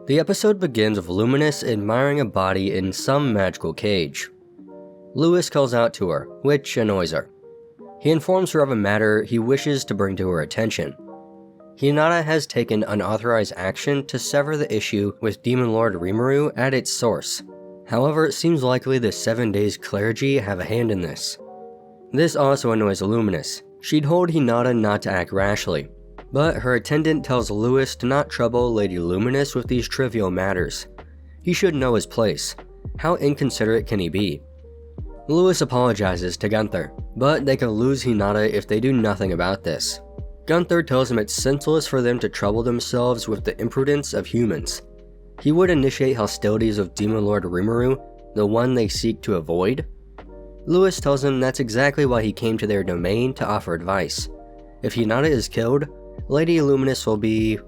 The episode begins with Luminous admiring a body in some magical cage. Lewis calls out to her, which annoys her. He informs her of a matter he wishes to bring to her attention. Hinata has taken unauthorized action to sever the issue with Demon Lord Rimuru at its source. However, it seems likely the 7 Days clergy have a hand in this. This also annoys Luminous. She told Hinata not to act rashly, but her attendant tells Lewis to not trouble Lady Luminous with these trivial matters. He should know his place. How inconsiderate can he be? Lewis apologizes to Gunther, but they could lose Hinata if they do nothing about this. Gunther tells him it's senseless for them to trouble themselves with the imprudence of humans. He would initiate hostilities with Demon Lord Rimuru, the one they seek to avoid. Lewis tells him that's exactly why he came to their domain to offer advice. If Hinata is killed, Lady Luminous will be...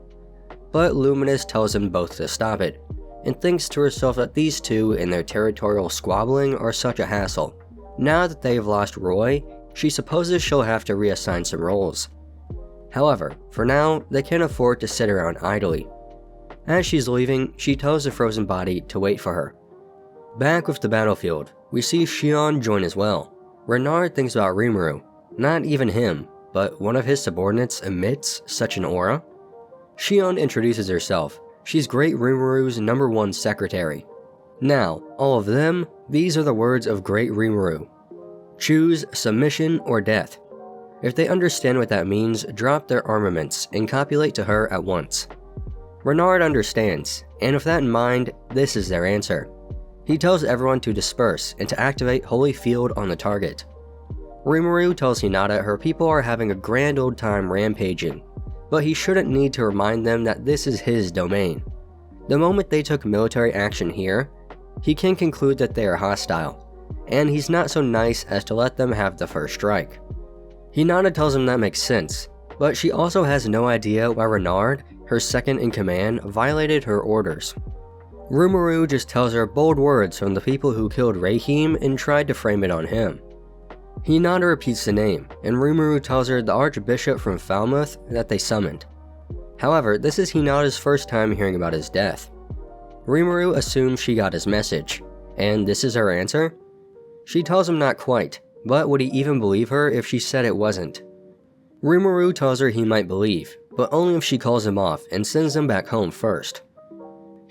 But Luminous tells him both to stop it, and thinks to herself that these two and their territorial squabbling are such a hassle. Now that they've lost Roy, she supposes she'll have to reassign some roles. However, for now, they can't afford to sit around idly. As she's leaving, she tells the frozen body to wait for her. Back with the battlefield, we see Shion join as well. Renard thinks about Rimuru. Not even him, but one of his subordinates emits such an aura. Shion introduces herself. She's Great Rimuru's #1 secretary. Now, all of them, these are the words of Great Rimuru. Choose submission or death. If they understand what that means, drop their armaments and copulate to her at once. Renard understands, and with that in mind, this is their answer. He tells everyone to disperse and to activate Holy Field on the target. Rimuru tells Hinata her people are having a grand old time rampaging, but he shouldn't need to remind them that this is his domain. The moment they took military action here, he can conclude that they are hostile, and he's not so nice as to let them have the first strike. Hinata tells him that makes sense, but she also has no idea why Renard, her second in command, violated her orders. Rimuru just tells her bold words from the people who killed Rahim and tried to frame it on him. Hinata repeats the name, and Rimuru tells her the Archbishop from Falmouth that they summoned. However, this is Hinata's first time hearing about his death. Rimuru assumes she got his message, and this is her answer? She tells him not quite, but would he even believe her if she said it wasn't? Rimuru tells her he might believe, but only if she calls him off and sends him back home first.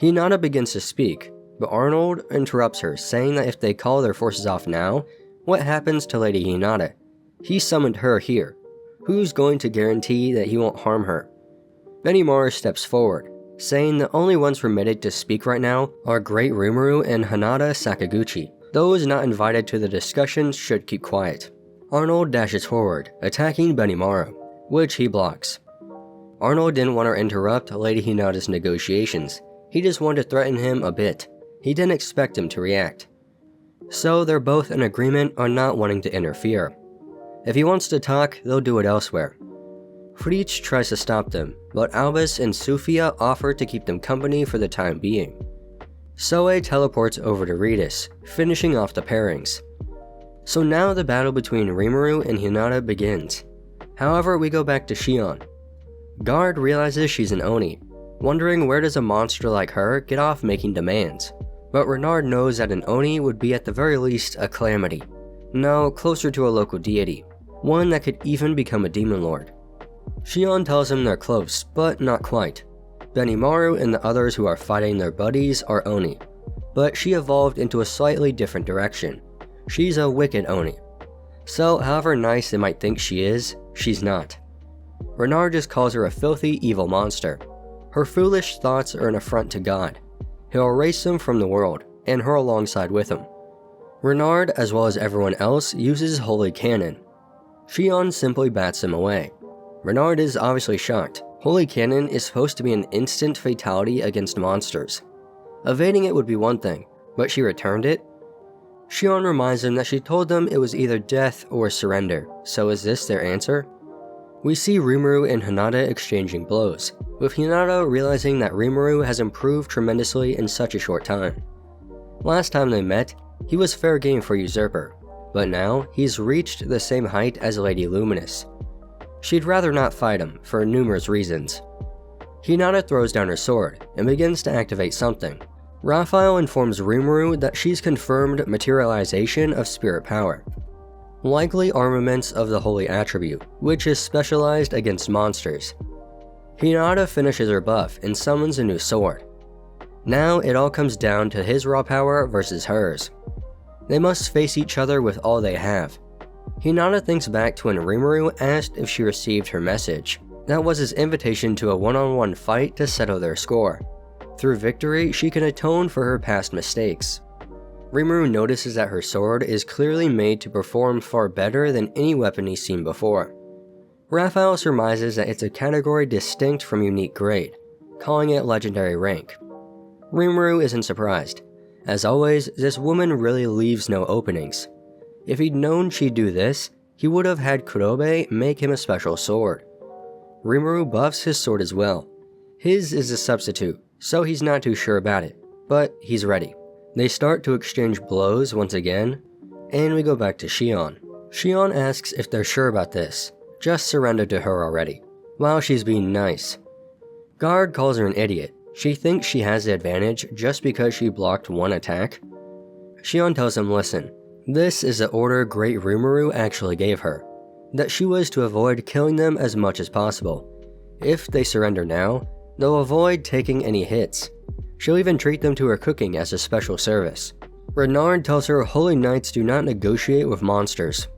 Hinata begins to speak, but Arnold interrupts her, saying that if they call their forces off now, what happens to Lady Hinata? He summoned her here. Who's going to guarantee that he won't harm her? Benimaru steps forward, saying the only ones permitted to speak right now are Great Rimuru and Hinata Sakaguchi. Those not invited to the discussions should keep quiet. Arnold dashes forward, attacking Benimaru, which he blocks. Arnold didn't want to interrupt Lady Hinata's negotiations. He just wanted to threaten him a bit. He didn't expect him to react. So they're both in agreement on not wanting to interfere. If he wants to talk, they'll do it elsewhere. Fritz tries to stop them, but Albus and Sufia offer to keep them company for the time being. Soe teleports over to Ritus, finishing off the pairings. So now the battle between Rimuru and Hinata begins. However, we go back to Shion. Guard realizes she's an Oni, wondering where does a monster like her get off making demands. But Renard knows that an Oni would be at the very least a calamity. No, closer to a local deity, one that could even become a demon lord. Shion tells him they're close, but not quite. Benimaru and the others who are fighting their buddies are Oni, but she evolved into a slightly different direction. She's a wicked Oni. So however nice they might think she is, she's not. Renard just calls her a filthy, evil monster. Her foolish thoughts are an affront to God. He'll erase them from the world, and her alongside with him. Renard, as well as everyone else, uses Holy Cannon. Shion simply bats him away. Renard is obviously shocked. Holy Cannon is supposed to be an instant fatality against monsters. Evading it would be one thing, but she returned it? Shion reminds him that she told them it was either death or surrender, so is this their answer? We see Rimuru and Hinata exchanging blows, with Hinata realizing that Rimuru has improved tremendously in such a short time. Last time they met, he was fair game for Usurper, but now he's reached the same height as Lady Luminous. She'd rather not fight him for numerous reasons. Hinata throws down her sword and begins to activate something. Raphael informs Rimuru that she's confirmed materialization of spirit power. Likely armaments of the holy attribute, which is specialized against monsters. Hinata finishes her buff and summons a new sword. Now it all comes down to his raw power versus hers. They must face each other with all they have. Hinata thinks back to when Rimuru asked if she received her message. That was his invitation to a one-on-one fight to settle their score. Through victory, she can atone for her past mistakes. Rimuru notices that her sword is clearly made to perform far better than any weapon he's seen before. Raphael surmises that it's a category distinct from unique grade, calling it legendary rank. Rimuru isn't surprised. As always, this woman really leaves no openings. If he'd known she'd do this, he would have had Kurobe make him a special sword. Rimuru buffs his sword as well. His is a substitute, so he's not too sure about it, but he's ready. They start to exchange blows once again, and we go back to Shion. Shion asks if they're sure about this, just surrender to her already, while she's being nice. Guard calls her an idiot. She thinks she has the advantage just because she blocked one attack. Shion tells him, listen, this is the order Great Rimuru actually gave her, that she was to avoid killing them as much as possible. If they surrender now, they'll avoid taking any hits. She'll even treat them to her cooking as a special service. Renard tells her holy knights do not negotiate with monsters.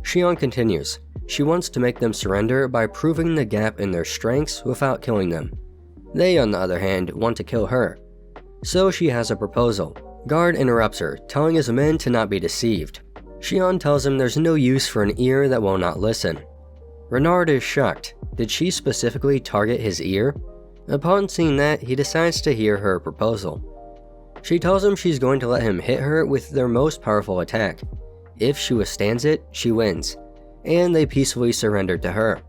Shion continues. She wants to make them surrender by proving the gap in their strengths without killing them. They, on the other hand, want to kill her. So she has a proposal. Guard interrupts her, telling his men to not be deceived. Shion tells him there's no use for an ear that will not listen. Renard is shocked. Did she specifically target his ear? Upon seeing that, he decides to hear her proposal. She tells him she's going to let him hit her with their most powerful attack. If she withstands it, she wins, and they peacefully surrender to her.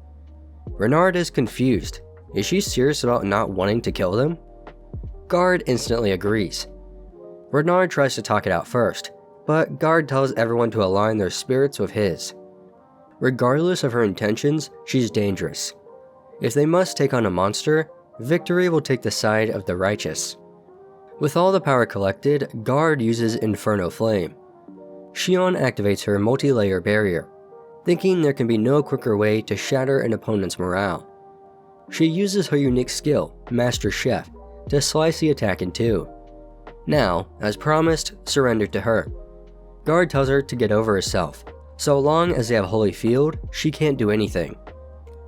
Renard is confused. Is she serious about not wanting to kill them? Guard instantly agrees. Renard tries to talk it out first, but Guard tells everyone to align their spirits with his. Regardless of her intentions, she's dangerous. If they must take on a monster, victory will take the side of the righteous. With all the power collected, Guard uses Inferno Flame. Shion activates her multi-layer barrier, thinking there can be no quicker way to shatter an opponent's morale. She uses her unique skill, Master Chef, to slice the attack in two. Now, as promised, surrender to her. Guard tells her to get over herself. So long as they have Holy Field, she can't do anything.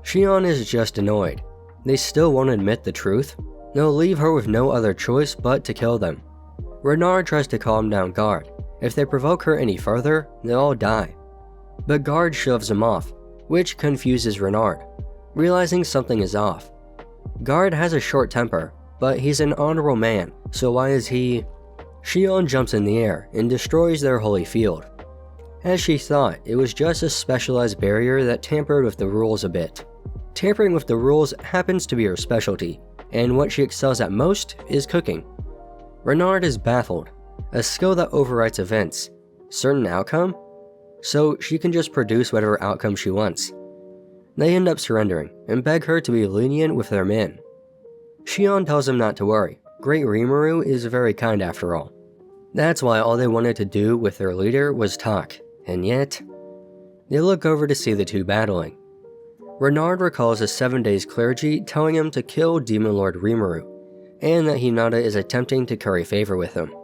Shion is just annoyed. They still won't admit the truth. They'll leave her with no other choice but to kill them. Renard tries to calm down Guard. If they provoke her any further, they'll all die. But Guard shoves him off, which confuses Renard, realizing something is off. Guard has a short temper, but he's an honorable man, so why is he... Shion jumps in the air and destroys their Holy Field. As she thought, it was just a specialized barrier that tampered with the rules a bit. Tampering with the rules happens to be her specialty, and what she excels at most is cooking. Renard is baffled. A skill that overwrites events. Certain outcome? So she can just produce whatever outcome she wants. They end up surrendering, and beg her to be lenient with their men. Shion tells them not to worry. Great Rimuru is very kind after all. That's why all they wanted to do with their leader was talk, and yet... They look over to see the two battling. Renard recalls the 7 days clergy telling him to kill Demon Lord Rimuru, and that Hinata is attempting to curry favor with him.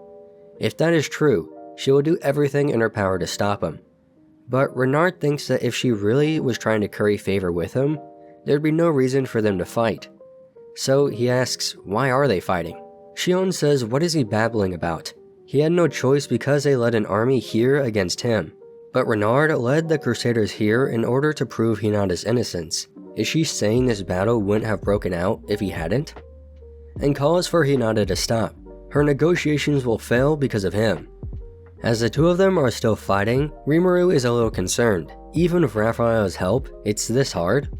If that is true, she will do everything in her power to stop him. But Renard thinks that if she really was trying to curry favor with him, there'd be no reason for them to fight. So he asks, why are they fighting? Shion says, what is he babbling about? He had no choice because they led an army here against him. But Renard led the Crusaders here in order to prove Hinata's innocence. Is she saying this battle wouldn't have broken out if he hadn't? And calls for Hinata to stop. Her negotiations will fail because of him. As the two of them are still fighting, Rimuru is a little concerned. Even with Raphael's help, it's this hard?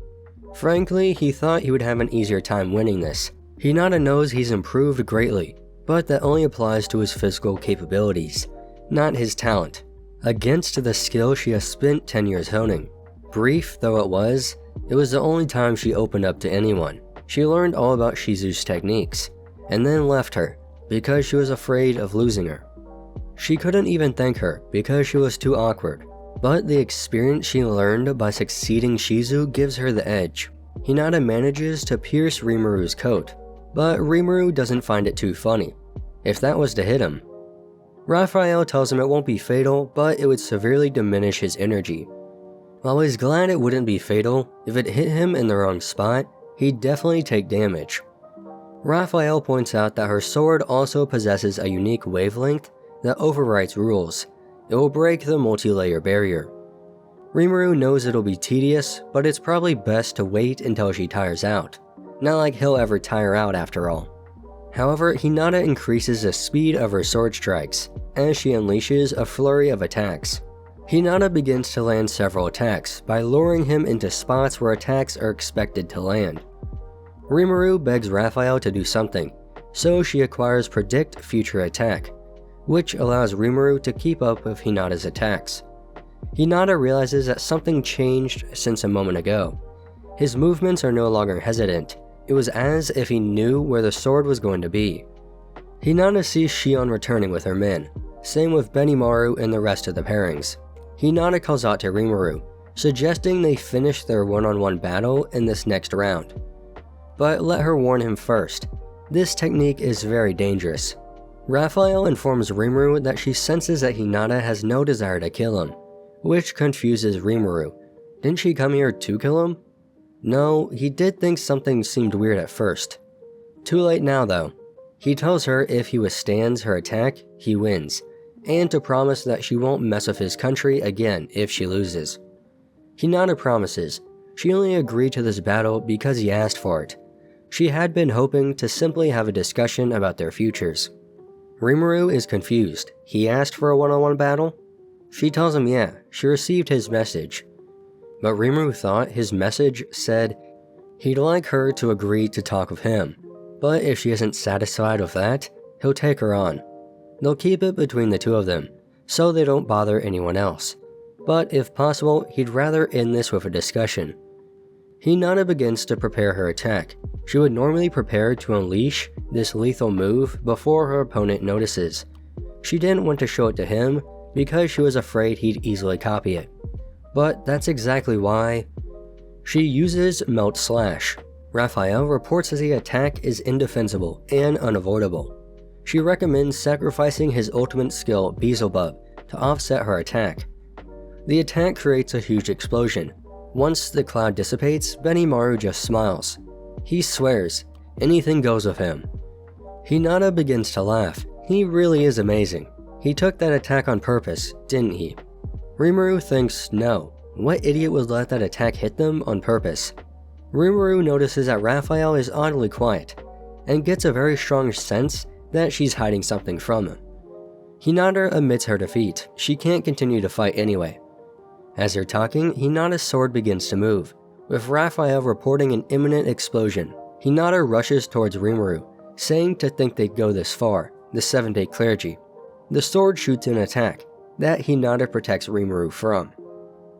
Frankly, he thought he would have an easier time winning this. Hinata knows he's improved greatly, but that only applies to his physical capabilities, not his talent. Against the skill she has spent 10 years honing. Brief though it was the only time she opened up to anyone. She learned all about Shizu's techniques, and then left her because she was afraid of losing her. She couldn't even thank her because she was too awkward, but the experience she learned by succeeding Shizu gives her the edge. Hinata manages to pierce Rimuru's coat, but Rimuru doesn't find it too funny, if that was to hit him. Raphael tells him it won't be fatal, but it would severely diminish his energy. While he's glad it wouldn't be fatal, if it hit him in the wrong spot, he'd definitely take damage. Raphael points out that her sword also possesses a unique wavelength that overwrites rules. It will break the multi-layer barrier. Rimuru knows it'll be tedious, but it's probably best to wait until she tires out. Not like he'll ever tire out after all. However, Hinata increases the speed of her sword strikes, as she unleashes a flurry of attacks. Hinata begins to land several attacks by luring him into spots where attacks are expected to land. Rimuru begs Raphael to do something, so she acquires Predict Future Attack, which allows Rimuru to keep up with Hinata's attacks. Hinata realizes that something changed since a moment ago. His movements are no longer hesitant. It was as if he knew where the sword was going to be. Hinata sees Shion returning with her men, same with Benimaru and the rest of the pairings. Hinata calls out to Rimuru, suggesting they finish their one-on-one battle in this next round. But let her warn him first. This technique is very dangerous. Raphael informs Rimuru that she senses that Hinata has no desire to kill him, which confuses Rimuru. Didn't she come here to kill him? No, he did think something seemed weird at first. Too late now though. He tells her if he withstands her attack, he wins, and to promise that she won't mess with his country again if she loses. Hinata promises. She only agreed to this battle because he asked for it. She had been hoping to simply have a discussion about their futures. Rimuru is confused. He asked for a one-on-one battle? She tells him yeah, she received his message. But Rimuru thought his message said he'd like her to agree to talk with him, but if she isn't satisfied with that, he'll take her on. They'll keep it between the two of them, so they don't bother anyone else. But if possible, he'd rather end this with a discussion. Hinata begins to prepare her attack. She would normally prepare to unleash this lethal move before her opponent notices. She didn't want to show it to him because she was afraid he'd easily copy it. But that's exactly why. She uses Melt Slash. Raphael reports that the attack is indefensible and unavoidable. She recommends sacrificing his ultimate skill, Beelzebub, to offset her attack. The attack creates a huge explosion. Once the cloud dissipates, Benimaru just smiles. He swears, anything goes with him. Hinata begins to laugh. He really is amazing. He took that attack on purpose, didn't he? Rimuru thinks no. What idiot would let that attack hit them on purpose? Rimuru notices that Raphael is oddly quiet, and gets a very strong sense that she's hiding something from him. Hinata admits her defeat. She can't continue to fight anyway. As they're talking, Hinata's sword begins to move, with Raphael reporting an imminent explosion. Hinata rushes towards Rimuru, saying to think they'd go this far, the 7-day clergy. The sword shoots an attack that Hinata protects Rimuru from.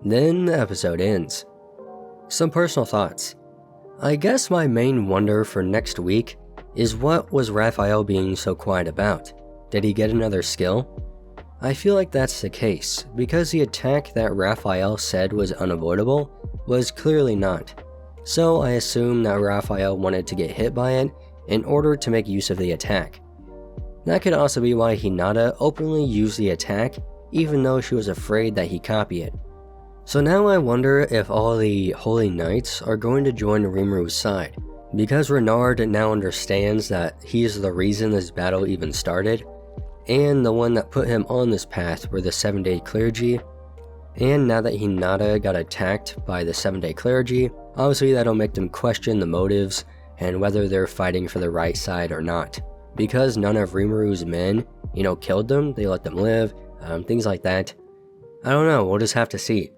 Then the episode ends. Some personal thoughts. I guess my main wonder for next week is what was Raphael being so quiet about? Did he get another skill? I feel like that's the case, because the attack that Raphael said was unavoidable was clearly not. So I assume that Raphael wanted to get hit by it in order to make use of the attack. That could also be why Hinata openly used the attack even though she was afraid that he'd copy it. So now I wonder if all the Holy Knights are going to join Rimuru's side, because Renard now understands that he's the reason this battle even started, and the one that put him on this path were the 7-day clergy, and now that Hinata got attacked by the 7-day clergy, obviously that'll make them question the motives and whether they're fighting for the right side or not. Because none of Rimuru's men, killed them, they let them live, things like that. I don't know, we'll just have to see.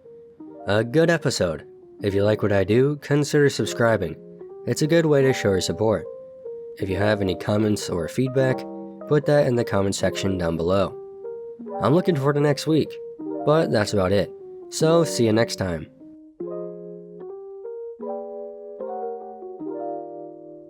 A good episode. If you like what I do, consider subscribing. It's a good way to show your support. If you have any comments or feedback, put that in the comment section down below. I'm looking forward to next week, but that's about it. So see you next time.